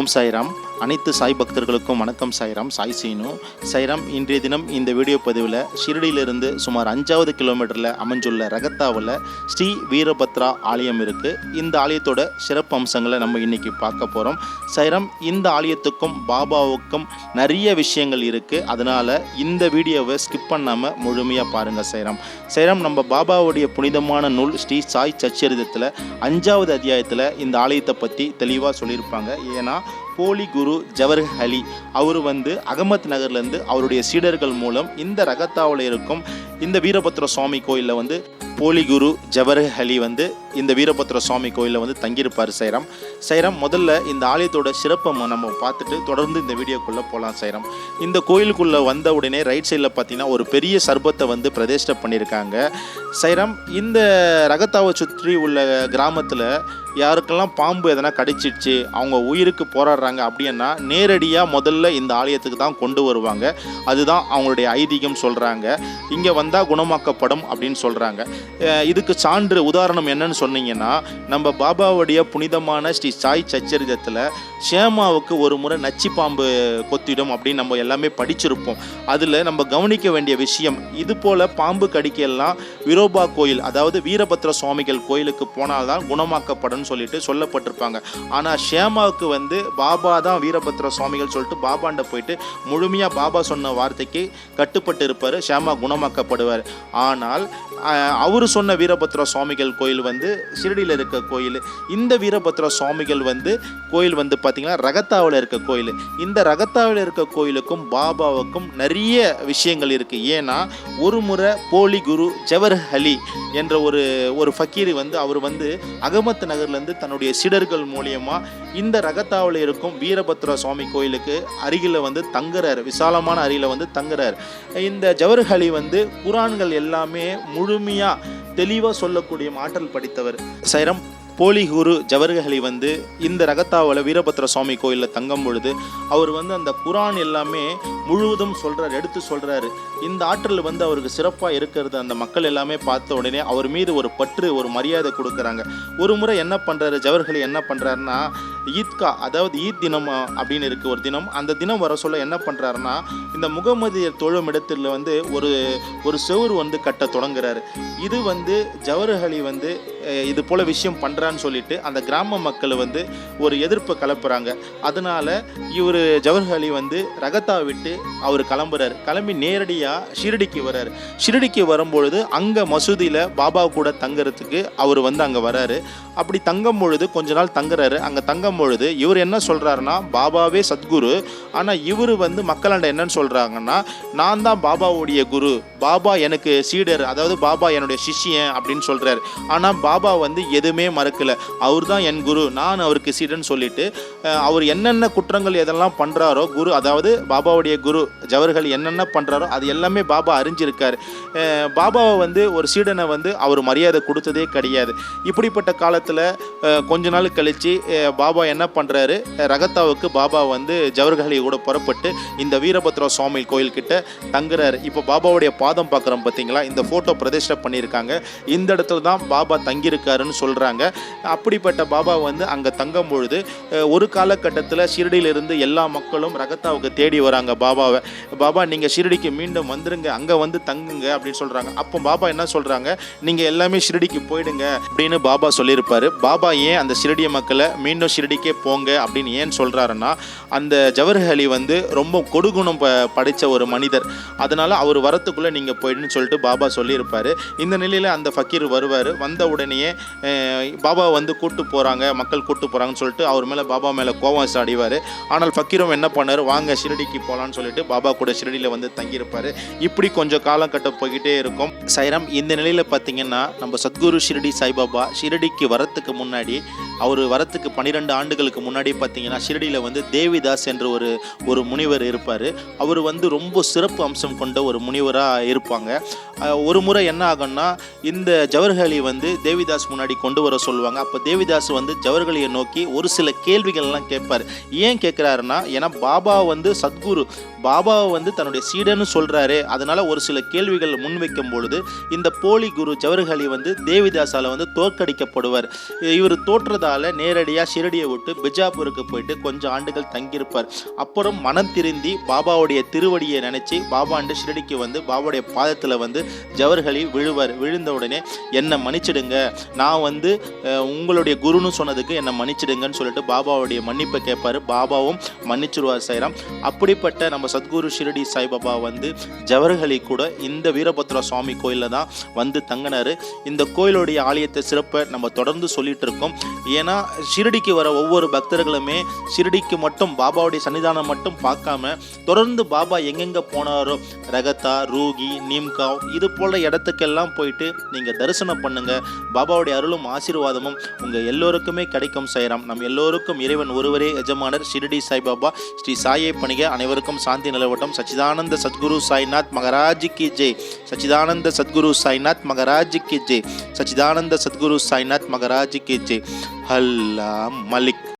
ஓம் சாய்ராம். அனைத்து சாய் பக்தர்களுக்கும் வணக்கம். சாய்ராம், சாய் சீனு. சாய்ராம், இன்றைய தினம் இந்த வீடியோ பதிவில் ஷிரடியிலிருந்து சுமார் 5வது கிலோமீட்டரில் அமைஞ்சுள்ள ரகத்தாவில் ஸ்ரீ வீரபத்ரா ஆலயம் இருக்குது. இந்த ஆலயத்தோட சிறப்பு அம்சங்களை நம்ம இன்றைக்கி பார்க்க போகிறோம். சாய்ராம், இந்த ஆலயத்துக்கும் பாபாவுக்கும் நிறைய விஷயங்கள் இருக்குது. அதனால் இந்த வீடியோவை ஸ்கிப் பண்ணாமல் முழுமையாக பாருங்கள். சாய்ராம், நம்ம பாபாவுடைய புனிதமான நூல் ஸ்ரீ சாய் சச்சரிதத்தில் 5வது அத்தியாயத்தில் இந்த ஆலயத்தை பற்றி தெளிவாக சொல்லியிருப்பாங்க. ஏன்னா போலி குரு ஜவஹர் அலி அவர் அகமத் நகர்லேருந்து அவருடைய சீடர்கள் மூலம் இந்த ரகத்தாவில் இருக்கும் இந்த வீரபத்ர சுவாமி கோயிலில் போலி குரு ஜவஹர் அலி இந்த வீரபத்ர சுவாமி கோயிலில் தங்கியிருப்பார். சாய்ராம், முதல்ல இந்த ஆலயத்தோட சிறப்பை நம்ம பார்த்துட்டு தொடர்ந்து இந்த வீடியோக்குள்ளே போகலாம். சாய்ராம், இந்த கோயிலுக்குள்ளே வந்த உடனே ரைட் சைடில் பார்த்தீங்கன்னா ஒரு பெரிய சர்பத்தை பிரதிஷ்டை பண்ணியிருக்காங்க. சாய்ராம், இந்த ரகத்தாவை சுற்றி உள்ள கிராமத்தில் யாருக்கெல்லாம் பாம்பு எதனா கடிச்சிடுச்சு, அவங்க உயிருக்கு போராடுறாங்க அப்படின்னா நேரடியாக முதல்ல இந்த ஆலயத்துக்கு தான் கொண்டு வருவாங்க. அதுதான் அவங்களுடைய ஐதீகம் சொல்கிறாங்க. இங்கே வந்தால் குணமாக்கப்படும் அப்படின்னு சொல்கிறாங்க. இதுக்கு சான்று உதாரணம் என்னன்னு சொன்னீங்கன்னா, நம்ம பாபாவுடைய புனிதமான ஸ்ரீ சாய் சச்சரிதத்தில் ஷேமாவுக்கு ஒரு முறை நச்சு பாம்பு கொத்திடும் அப்படின்னு நம்ம எல்லாமே படிச்சிருப்போம். அதில் நம்ம கவனிக்க வேண்டிய விஷயம், இது போல் பாம்பு கடிக்கலாம் விரோபா கோயில், அதாவது வீரபத்ர சுவாமிகள் கோயிலுக்கு போனால்தான் குணமாக்கப்படும் சொல்லிட்டு சொல்லப்பட்டிருப்பாங்க. ஆனால் ஷேமாவுக்கு பாபா தான் வீரபத்ர சுவாமிகள் சொல்லிட்டு பாபாண்ட போயிட்டு முழுமையாக பாபா சொன்ன வார்த்தைக்கு கட்டுப்பட்டு இருப்பார். ஷேமா குணமாக்கப்படுவார். ஆனால் அவர் சொன்ன வீரபத்ர சுவாமிகள் கோயில் ஷிரடியில் இருக்க கோயில். இந்த வீரபத்ர சுவாமிகள் கோயில் பார்த்தீங்கன்னா ரகத்தாவில் இருக்க கோயில். இந்த ரகத்தாவில் இருக்க கோயிலுக்கும் பாபாவுக்கும் நிறைய விஷயங்கள் இருக்குது. ஏன்னா ஒரு முறை போலி குரு ஜவஹர் அலி என்ற ஒரு ஃபக்கீர் அவர் அகமத் நகர்லேருந்து தன்னுடைய சீடர்கள் மூலியமாக இந்த ரகத்தாவில் இருக்கும் வீரபத்ர சுவாமி கோயிலுக்கு அருகில் தங்குறார். விசாலமான அருகில் தங்குறார். இந்த ஜவஹர் அலி குரான்கள் எல்லாமே முழுமையாக தெளிவாக சொல்லக்கூடிய ஆற்றல் படித்தவர். சாய்ராம், போலி குரு ஜவஹர் அலி இந்த ரகத்தாவில் வீரபத்ர சுவாமி கோயிலில் தங்கும் பொழுது அவர் அந்த குரான் எல்லாமே முழுவதும் சொல்கிறார், எடுத்து சொல்கிறாரு. இந்த ஆற்றல் அவருக்கு சிறப்பாக இருக்கிறது அந்த மக்கள் எல்லாமே பார்த்த உடனே அவர் மீது ஒரு பற்று, ஒரு மரியாதை கொடுக்குறாங்க. ஒரு முறை என்ன பண்ணுறாரு ஜவஹர் அலி, என்ன பண்ணுறாருன்னா ஈத்கா, அதாவது ஈத் தினம் அப்படின்னு இருக்குது ஒரு தினம். அந்த தினம் வர சொல்ல என்ன பண்ணுறாருன்னா, இந்த முகமதியர் தொழும் இடத்துல ஒரு செவுறு கட்ட தொடங்குறாரு. இது ஜவஹர் அலி இது போல் விஷயம் பண்ணுறான்னு சொல்லிட்டு அந்த கிராம மக்கள் ஒரு எதிர்ப்பை கிளப்புறாங்க. அதனால இவர் ஜவஹர் அலி ரகத்தா விட்டு அவர் கிளம்புறாரு. கிளம்பி நேரடியாக ஷிரடிக்கு வர்றாரு. ஷிரடிக்கு வரும்பொழுது அங்கே மசூதியில் பாபா கூட தங்குறதுக்கு அவர் அங்கே வராரு. அப்படி தங்கும் பொழுது கொஞ்ச நாள் தங்குறாரு. அங்கே தங்கும் பொழுது இவர் என்ன சொல்கிறாருன்னா, பாபாவே சத்குரு, ஆனால் இவர் மக்களாண்ட என்னன்னு சொல்கிறாங்கன்னா, நான் தான் பாபாவுடைய குரு, பாபா எனக்கு சீடர், அதாவது பாபா என்னுடைய சிஷ்யன் அப்படின்னு சொல்கிறார். ஆனால் பாபா எதுவுமே மறக்கலை. அவர் தான் என் குரு, நான் அவருக்கு சீடன்னு சொல்லிட்டு அவர் என்னென்ன குற்றங்கள் எதெல்லாம் பண்ணுறாரோ குரு, அதாவது பாபாவுடைய குரு ஜவஹர் அலி என்னென்ன பண்ணுறாரோ அது எல்லாமே பாபா அறிஞ்சிருக்கார். பாபாவை ஒரு சீடனை அவர் மரியாதை கொடுத்ததே கிடையாது. இப்படிப்பட்ட காலத்தில் கொஞ்ச நாள் கழித்து பாபா என்ன பண்ணுறாரு, ரகத்தாவுக்கு பாபா ஜவஹர் அலி கூட புறப்பட்டு இந்த வீரபத்ர சுவாமி கோயில்கிட்ட தங்குறாரு. இப்போ பாபாவுடைய பாதம் பார்க்குறோம் பார்த்தீங்களா, இந்த ஃபோட்டோ பிரதிஷ்டை பண்ணியிருக்காங்க. இந்த இடத்துல தான் பாபா தங்கியிருக்காருன்னு சொல்கிறாங்க. அப்படிப்பட்ட பாபா அங்கே தங்கும் பொழுது ஒரு காலகட்டத்தில் ஷிரடியிலிருந்து எல்லா மக்களும் ரகத்தாவுக்கு தேடி வராங்க பாபாவை. பாபா, நீங்கள் ஷிரடிக்கு மீண்டும் வந்துருங்க, அங்கே தங்குங்க அப்படின்னு சொல்கிறாங்க. அப்போ பாபா என்ன சொல்கிறாங்க, நீங்கள் எல்லாமே ஷிரடிக்கு போயிடுங்க அப்படின்னு பாபா சொல்லியிருப்பார். பாபா ஏன் அந்த ஷிரடிய மக்களை மீண்டும் ஷிரடிக்கே போங்க அப்படின்னு ஏன் சொல்கிறாருன்னா, அந்த ஜவஹர் அலி ரொம்ப கொடுகுணம் படைத்த ஒரு மனிதர். அதனால் அவர் வரத்துக்குள்ளே நீங்கள் போயிடுன்னு சொல்லிட்டு பாபா சொல்லியிருப்பார். இந்த நிலையில் அந்த ஃபக்கீர் வருவார். வந்த உடனேயே பாபா கூட்டு போகிறாங்க, மக்கள் கூட்டு போகிறாங்கன்னு சொல்லிட்டு அவர் மேலே பாபா மேலே கோவம் சாடிவார். ஆனால் ஃபக்கீரும் என்ன பண்ணார், வாங்க ஷிரடிக்கு போகலான்னு சொல்லிட்டு பாபா கூட ஷிரடியில் தங்கியிருப்பார். இப்படி கொஞ்சம் காலகட்டம் போய்கிட்டே இருக்கும். சாய்ராம், இந்த நிலையில் பார்த்தீங்கன்னா நம்ம சத்குரு ஷிரடி சாய்பாபா ஷிரடிக்கு வரத்துக்கு முன்னாடி, அவர் வரத்துக்கு 12 ஆண்டுகளுக்கு முன்னாடி பார்த்தீங்கன்னா ஷிரடியில் தேவிதாஸ் என்ற ஒரு முனிவர் இருப்பார். அவர் ரொம்ப சிறப்பு அம்சம் கொண்ட ஒரு முனிவராக இருப்பாங்க. ஒரு முறை என்ன ஆகும்னா, இந்த ஜவஹர்லி வந்து தேவிதாஸ் முன்னாடி கொண்டு வர சொல்லுவாங்க. அப்போ தேவிதாஸ் வந்து ஜவஹர்லியை நோக்கி ஒரு சில கேள்விகள்லாம் கேட்பார். ஏன் கேட்குறாருன்னா, ஏன்னா பாபா வந்து சத்குரு, பாபாவை வந்து தன்னுடைய சீடன்னு சொல்கிறாரு. அதனால் ஒரு சில கேள்விகள் முன்வைக்கும் பொழுது இந்த போலி குரு ஜவஹர்லி வந்து தேவிதாஸால் வந்து தோற்கடிக்கப்படுவார். இவர் தோற்றதால் நேரடியாக ஷிரடியை விட்டு பிஜாப்பூருக்கு போயிட்டு கொஞ்சம் ஆண்டுகள் தங்கியிருப்பார். அப்புறம் மனம் திருந்தி பாபாவுடைய திருவடியை நினச்சி பாபாண்டு ஷிரடிக்கு வந்து பாபாவுடைய பாதத்தில் வந்து ஜவஹர்லி விழுவார். விழுந்த உடனே என்னை மன்னிச்சிடுங்க, நான் வந்து உங்களுடைய குருன்னு சொன்னதுக்கு என்னை மன்னிச்சிடுங்கன்னு சொல்லிட்டு பாபாவுடைய மன்னிப்பை கேட்பார். பாபாவும் மன்னிச்சிருவார் சாய்ராம். அப்படிப்பட்ட நம்ம சத்குரு ஷிரடி சாய்பாபா வந்து ஜவஹர்லி கூட இந்த வீரபத்ரா சுவாமி கோயிலில் தான் வந்து தங்கினார். இந்த கோயிலுடைய ஆலயத்தை சிறப்பை நம்ம தொடர்ந்து சொல்லிட்டு இருக்கோம். ஏன்னா ஷிரடிக்கு வர ஒவ்வொரு பக்தர்களுமே ஷிரடிக்கு மட்டும் பாபாவுடைய சன்னிதானம் மட்டும் பார்க்காம தொடர்ந்து பாபா எங்கெங்கே போனாரோ ரகத்தா, ரூகி, நீம்காவ் இது போல இடத்துக்கெல்லாம் போயிட்டு நீங்கள் தரிசனம் பண்ணுங்க. பாபாவுடைய அருளும் ஆசீர்வாதமும் உங்கள் எல்லோருக்குமே கிடைக்கும் சாய்ராம். நம் எல்லோருக்கும் இறைவன் ஒருவரே எஜமானர் ஷிரடி சாய்பாபா. ஸ்ரீ சாயை பணிக. அனைவருக்கும் சாந்தி நிலவட்டும். சச்சிதானந்த சத்குரு சாய்நாத் மகாராஜ் கி ஜெய். சச்சிதானந்த சத்குரு சாய்நாத் மகாராஜ் கி ஜெய். சச்சிதானந்த சத்குரு சாய்நாத் மகாராஜ் கி ஜெய். அல்லா மலிக்.